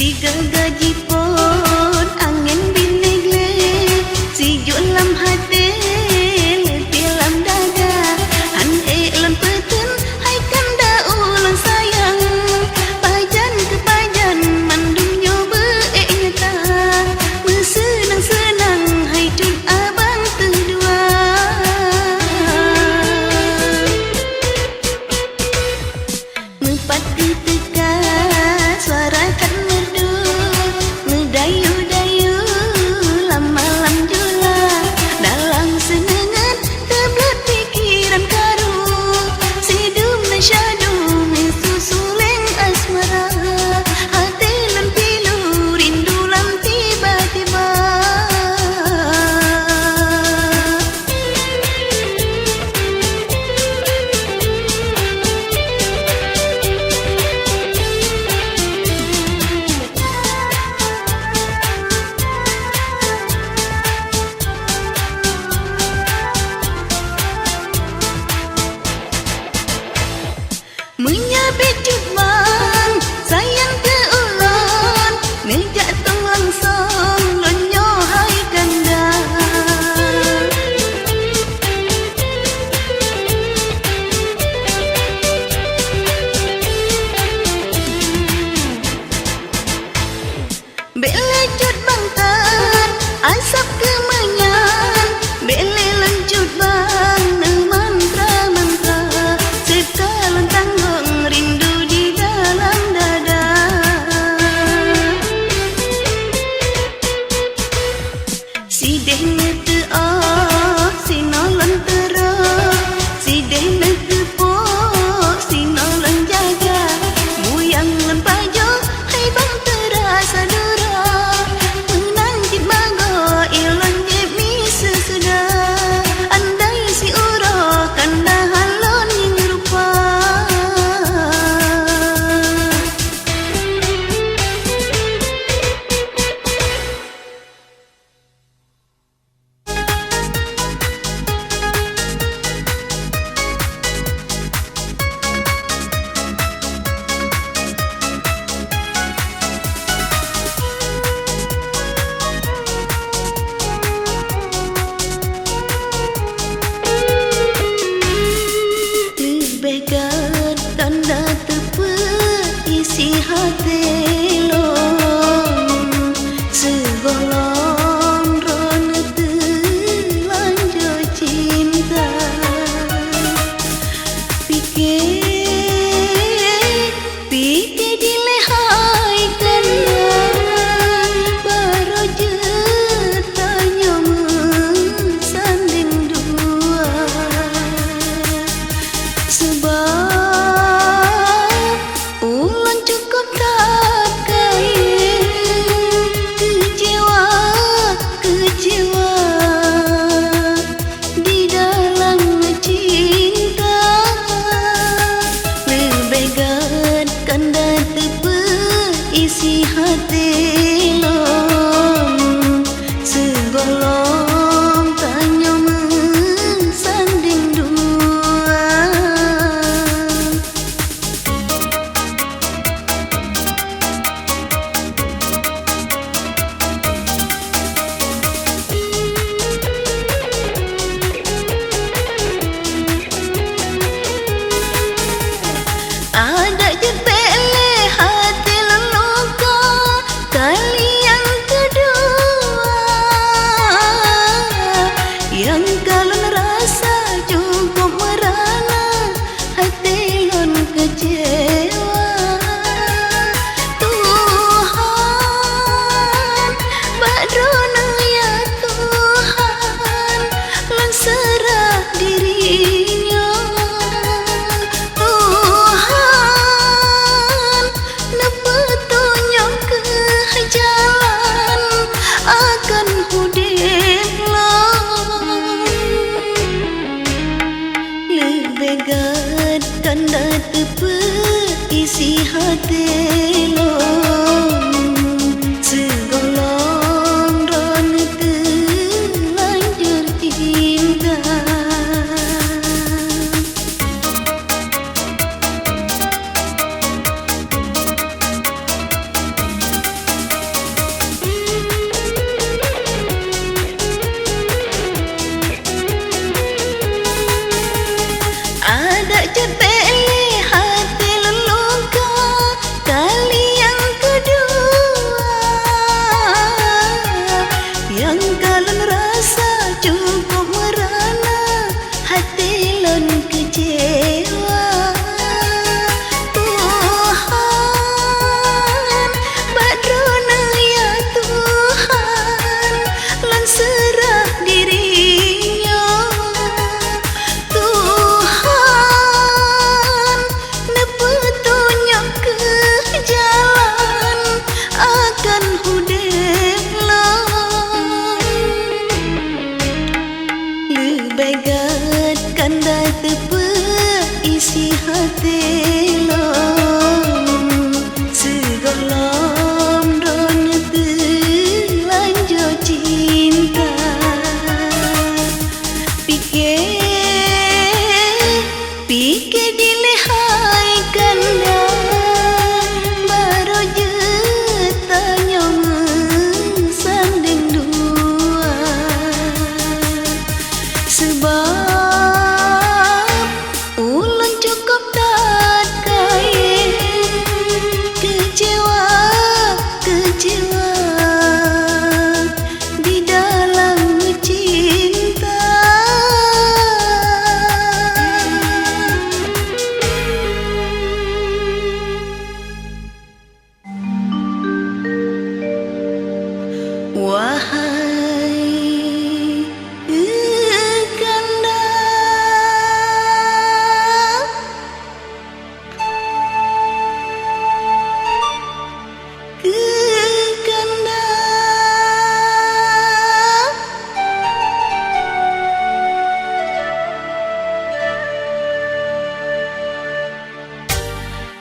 Si gaji pon angin binegle, si jualam hati letih lam dada, an lan peten hai kanda ulang sayang, pajan ke pajan mandum nyoba nyata, mesenang senang hai tun abang terdua. Mepat ketika suara kan merdu, mendayu-dayu lama-lam jula, dalam senengan terbelut pikiran karu, sidum dan syadu mensusuleng asmara, hati lan pilu rindu lam tiba-tiba. Menyabit cuman sayang ke ulon, nejak tong langsung lonyo hai kanda. Bele cut bangtan asap kemenyan, bele lanjut bang mantra-mantra, sekalan tanggung rindu di dalam dada. Si deh nete si nolong terus, si deh nete po si nolong jaga, buyang lempajo hai bang terasa dura, menanjit mago ilang jemi sesudah, andai si uro kanda halon yang rupa. Lebihkan tanda tepuk isi hati long, segolong rona telanjur cinta. Pikir dilehai kanda, baru je tanya mensanding dua. Sebab ulang cukup tak kaya, kecewa di dalam cinta. Lebih gadkan dan tepuk isi hati long, segolong tanya mensanding dua. Ada je pele hati leluka kali yang kedua, yang kalau rasa cukup merana, hati lon kecewa. Tuhan badrona ya Tuhan, lon serah dirinya. Tuhan nepetunjuk ke jalan akan hudip long. Lebih gadkan dan tepuk isi hati long, segolong rona telanjur cinta. akan hudep lang lebih gat kanda tepe isi hati long segolam don telanjur cinta pikir dilehai kanda baru je tanya sanding dua sebab ulun cukup tak kaya kecewa di dalam cinta. Wahai kanda, kanda,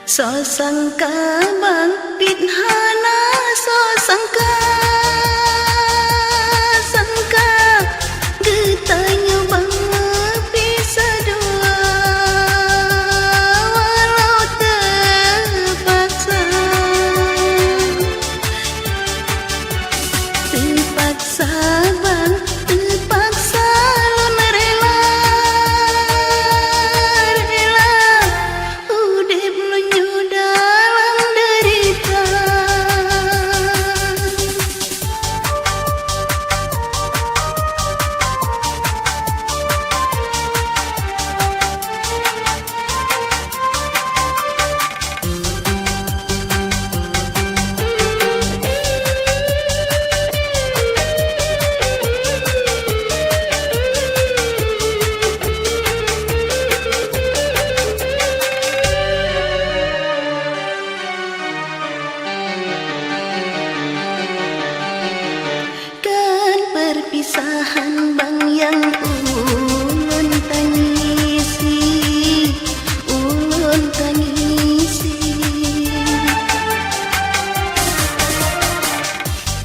so sangka bang pinhana so sangka getanya bang pisah dua walau terpaksa bang terpaksa lun rela udip lunyu dalam derita. Perpisahan bang yang ulun tangisi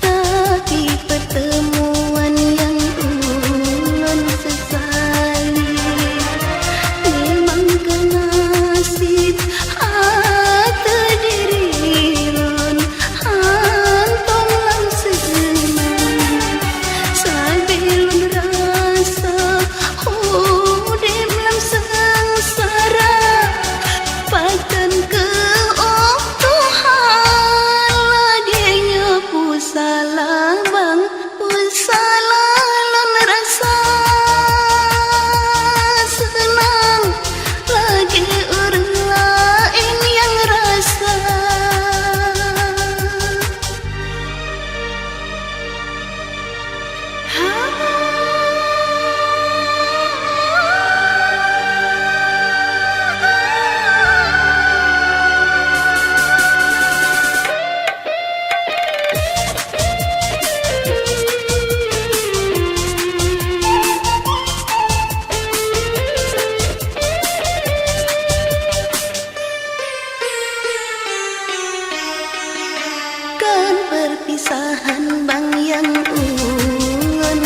tapi pertemuan yang ulun sesali memang kenasib hati diri lun hantom langsung sabilun rasa hudip lam sengsara pakan ke Tuhan ladinya pusala bang pusala lun rasa senang lagi orang lain yang rasa. Perpisahan bang yang ulun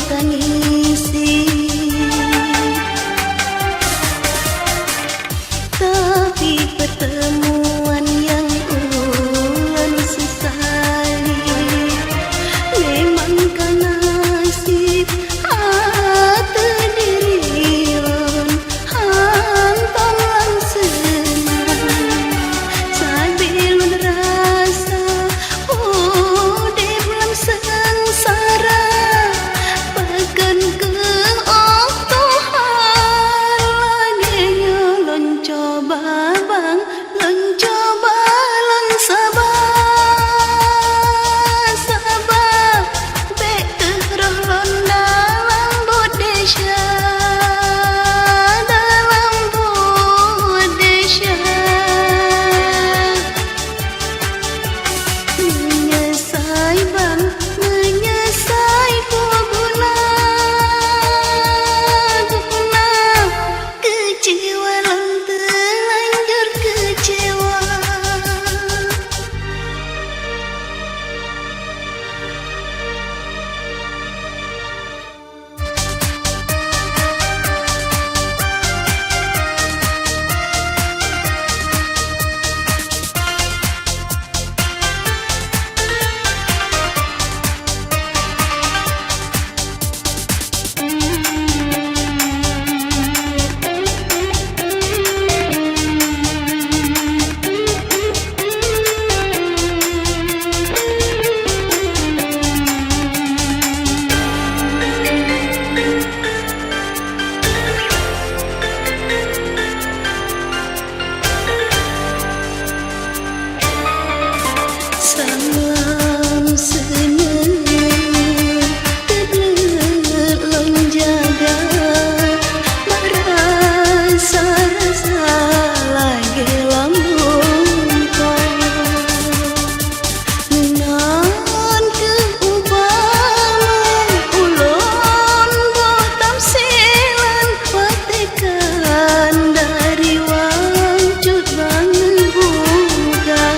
tangisi tapi pertemuan yang ulun sesali memang kanasib hati diri lun hantam langsung sabilun rasa salam seneng tegelong jaga rasa-rasa lagi lambung nan ke ubah ulon botam silan watekan dari wajud bangun buka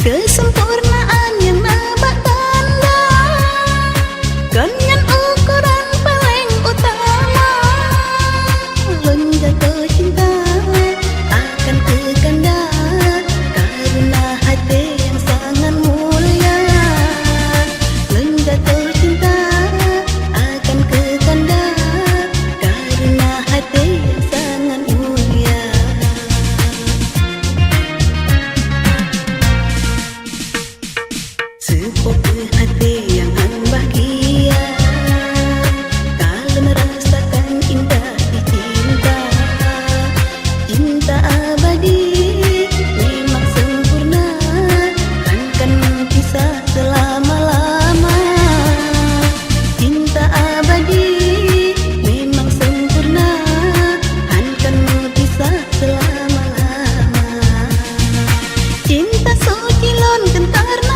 Kesempurnaan yang nampak tanda dengan ukuran paling utama. Menjatuh cinta akan kekanda karena hati yang sangat mulia. Menjatuh cinta akan kekanda karena hati yang sangat mulia. Seperti hati yang bahagia kalau merasakan indah di cinta. Cinta abadi memang sempurna, akan kisah selama-lama. Cinta abadi memang sempurna, akan kisah selama-lama. Cinta suci lon kentarna